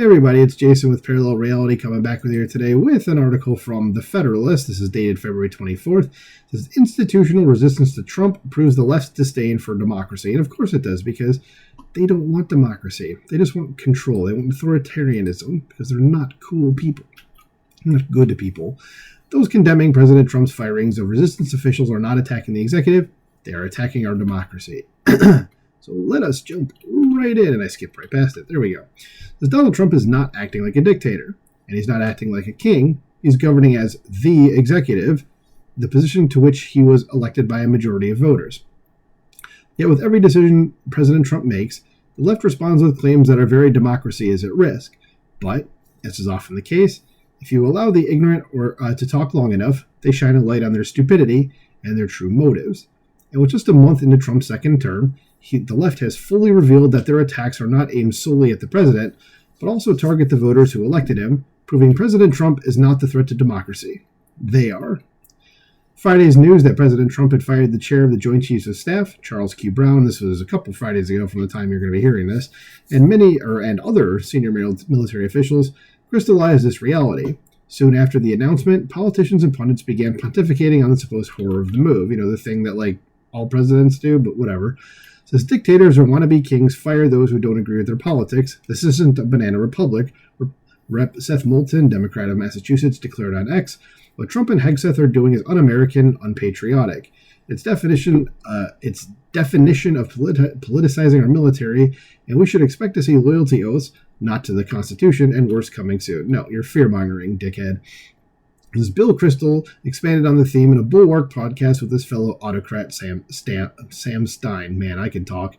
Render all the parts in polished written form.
Hey everybody, it's Jason with Parallel Reality coming back with you today with an article from The Federalist. This is dated February 24th. It says, institutional resistance to Trump proves the left's disdain for democracy. And of course it does, because they don't want democracy. They just want control. They want authoritarianism because they're not cool people. They're not good people. Those condemning President Trump's firings of resistance officials are not attacking the executive. They are attacking our democracy. So let us jump right in. And I skipped right past it. There we go. Because Donald Trump is not acting like a dictator. And he's not acting like a king. He's governing as the executive, the position to which he was elected by a majority of voters. Yet with every decision President Trump makes, the left responds with claims that our very democracy is at risk. But, as is often the case, if you allow the ignorant to talk long enough, they shine a light on their stupidity and their true motives. And with just a month into Trump's second term, the left has fully revealed that their attacks are not aimed solely at the president, but also target the voters who elected him, proving President Trump is not the threat to democracy. They are. Friday's news that President Trump had fired the chair of the Joint Chiefs of Staff, Charles Q. Brown, this was a couple Fridays ago from the time you're going to be hearing this, and other senior military officials crystallized this reality. Soon after the announcement, politicians and pundits began pontificating on the supposed horror of the move. You know, the thing that, all presidents do, but whatever. It says, dictators or wannabe kings fire those who don't agree with their politics. This isn't a banana republic. Rep. Seth Moulton, Democrat of Massachusetts, declared on X, what Trump and Hegseth are doing is un-American, unpatriotic. Its definition of politicizing our military, and we should expect to see loyalty oaths, not to the Constitution, and worse coming soon. No, you're fear-mongering, dickhead. This Bill Kristol expanded on the theme in a Bulwark podcast with his fellow autocrat Sam Stein. Man, I can talk.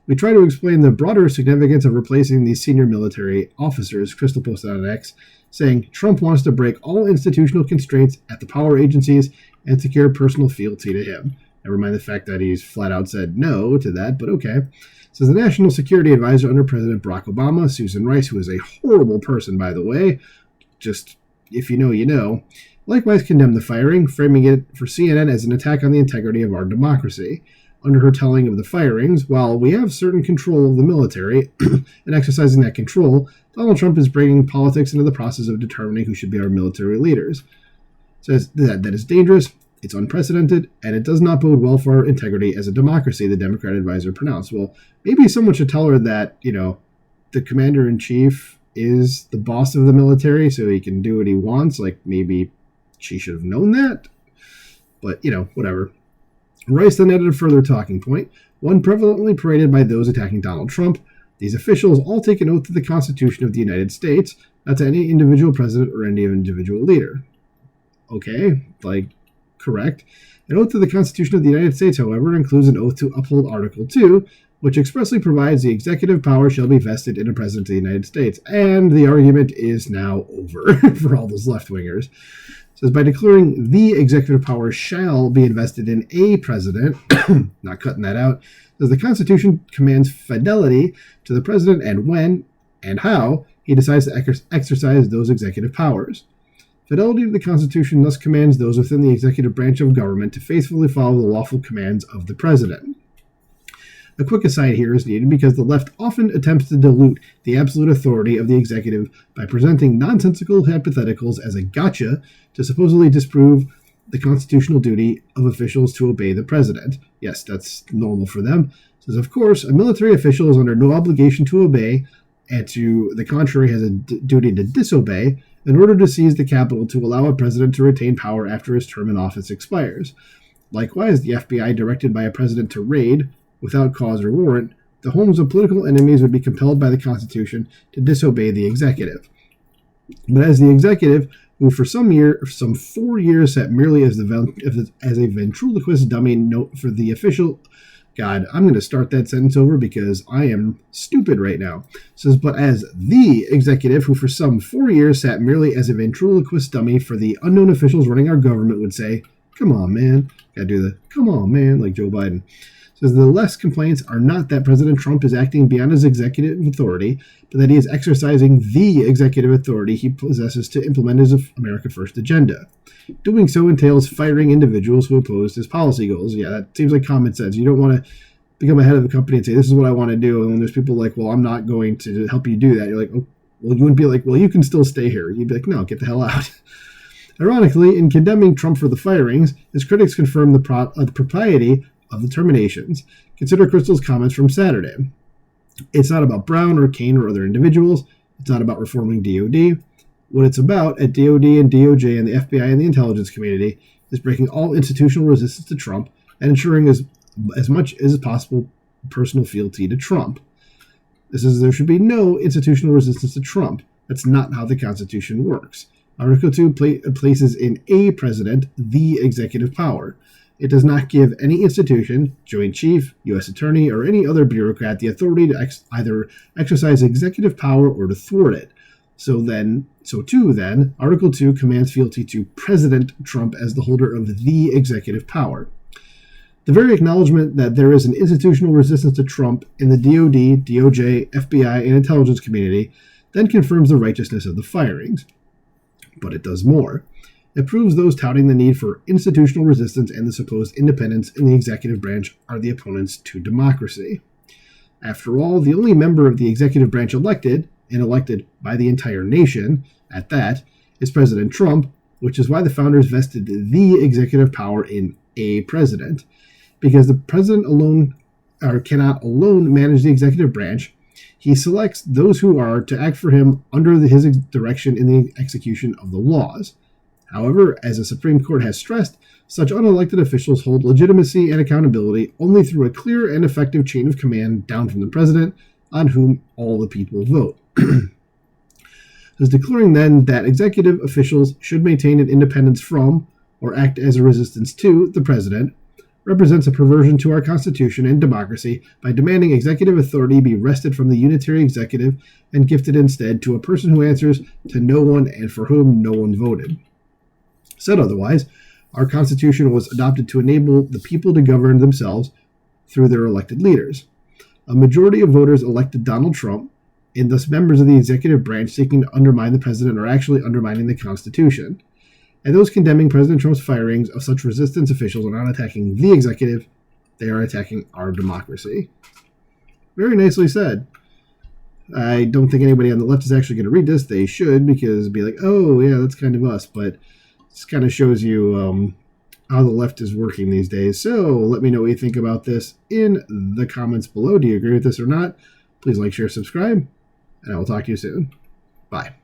We try to explain the broader significance of replacing these senior military officers, Kristol posted on X, saying Trump wants to break all institutional constraints at the power agencies and secure personal fealty to him. Never mind the fact that he's flat out said no to that, but okay. Says the National Security Advisor under President Barack Obama, Susan Rice, who is a horrible person, by the way, just if you know, you know, likewise condemned the firing, framing it for CNN as an attack on the integrity of our democracy. Under her telling of the firings, while we have certain control of the military and exercising that control, Donald Trump is bringing politics into the process of determining who should be our military leaders. Says that is dangerous, it's unprecedented, and it does not bode well for our integrity as a democracy, the Democrat advisor pronounced. Well, maybe someone should tell her that, the commander-in-chief is the boss of the military, so he can do what he wants. Maybe she should have known that. But, whatever. Rice then added a further talking point, one prevalently paraded by those attacking Donald Trump. These officials all take an oath to the Constitution of the United States, not to any individual president or any individual leader. Okay, correct. An oath to the Constitution of the United States, however, includes an oath to uphold Article 2, which expressly provides the executive power shall be vested in a president of the United States. And the argument is now over for all those left-wingers. It says, by declaring the executive power shall be invested in a president, not cutting that out, says the Constitution commands fidelity to the president and when and how he decides to exercise those executive powers. Fidelity to the Constitution thus commands those within the executive branch of government to faithfully follow the lawful commands of the president. A quick aside here is needed because the left often attempts to dilute the absolute authority of the executive by presenting nonsensical hypotheticals as a gotcha to supposedly disprove the constitutional duty of officials to obey the president. Yes, that's normal for them. It says, of course, a military official is under no obligation to obey, and to the contrary has a duty to disobey in order to seize the Capitol to allow a president to retain power after his term in office expires. Likewise, the FBI directed by a president to raid, without cause or warrant, the homes of political enemies would be compelled by the Constitution to disobey the executive. But as the executive, who for some 4 years sat merely as a ventriloquist dummy note for the official, God, I'm going to start that sentence over because I am stupid right now. It says, but as the executive, who for some 4 years sat merely as a ventriloquist dummy for the unknown officials running our government, would say, come on, man. Gotta do the, come on, man, like Joe Biden. Says the less complaints are not that President Trump is acting beyond his executive authority, but that he is exercising the executive authority he possesses to implement his America First agenda. Doing so entails firing individuals who oppose his policy goals. Yeah, that seems like common sense. You don't want to become a head of a company and say, this is what I want to do. And when there's people like, well, I'm not going to help you do that. You're like, well, you wouldn't be like, well, you can still stay here. You'd be like, no, get the hell out. Ironically, in condemning Trump for the firings, his critics confirm the propriety of the terminations. Consider Kristol's comments from Saturday. It's not about Brown or Kane or other individuals. It's not about reforming DOD. What it's about at DOD and DOJ and the FBI and the intelligence community is breaking all institutional resistance to Trump and ensuring as much as possible personal fealty to Trump. This is there should be no institutional resistance to Trump. That's not how the Constitution works. Article 2 places in a president the executive power. It does not give any institution, Joint Chief, U.S. Attorney, or any other bureaucrat the authority to either exercise executive power or to thwart it. So too, Article 2 commands fealty to President Trump as the holder of the executive power. The very acknowledgement that there is an institutional resistance to Trump in the DOD, DOJ, FBI, and intelligence community then confirms the righteousness of the firings. But it does more. It proves those touting the need for institutional resistance and the supposed independence in the executive branch are the opponents to democracy. After all, the only member of the executive branch elected, and elected by the entire nation, at that, is President Trump, which is why the founders vested the executive power in a president. Because the president cannot alone manage the executive branch, he selects those who are to act for him under his direction in the execution of the laws. However, as the Supreme Court has stressed, such unelected officials hold legitimacy and accountability only through a clear and effective chain of command down from the president, on whom all the people vote. Is declaring then that executive officials should maintain an independence from, or act as a resistance to, the president, represents a perversion to our Constitution and democracy by demanding executive authority be wrested from the unitary executive and gifted instead to a person who answers to no one and for whom no one voted. Said otherwise, our Constitution was adopted to enable the people to govern themselves through their elected leaders. A majority of voters elected Donald Trump, and thus members of the executive branch seeking to undermine the president are actually undermining the Constitution. And those condemning President Trump's firings of such resistance officials are not attacking the executive, they are attacking our democracy. Very nicely said. I don't think anybody on the left is actually going to read this. They should, because it'd be like, oh, yeah, that's kind of us. But this kind of shows you how the left is working these days. So let me know what you think about this in the comments below. Do you agree with this or not? Please like, share, subscribe, and I will talk to you soon. Bye.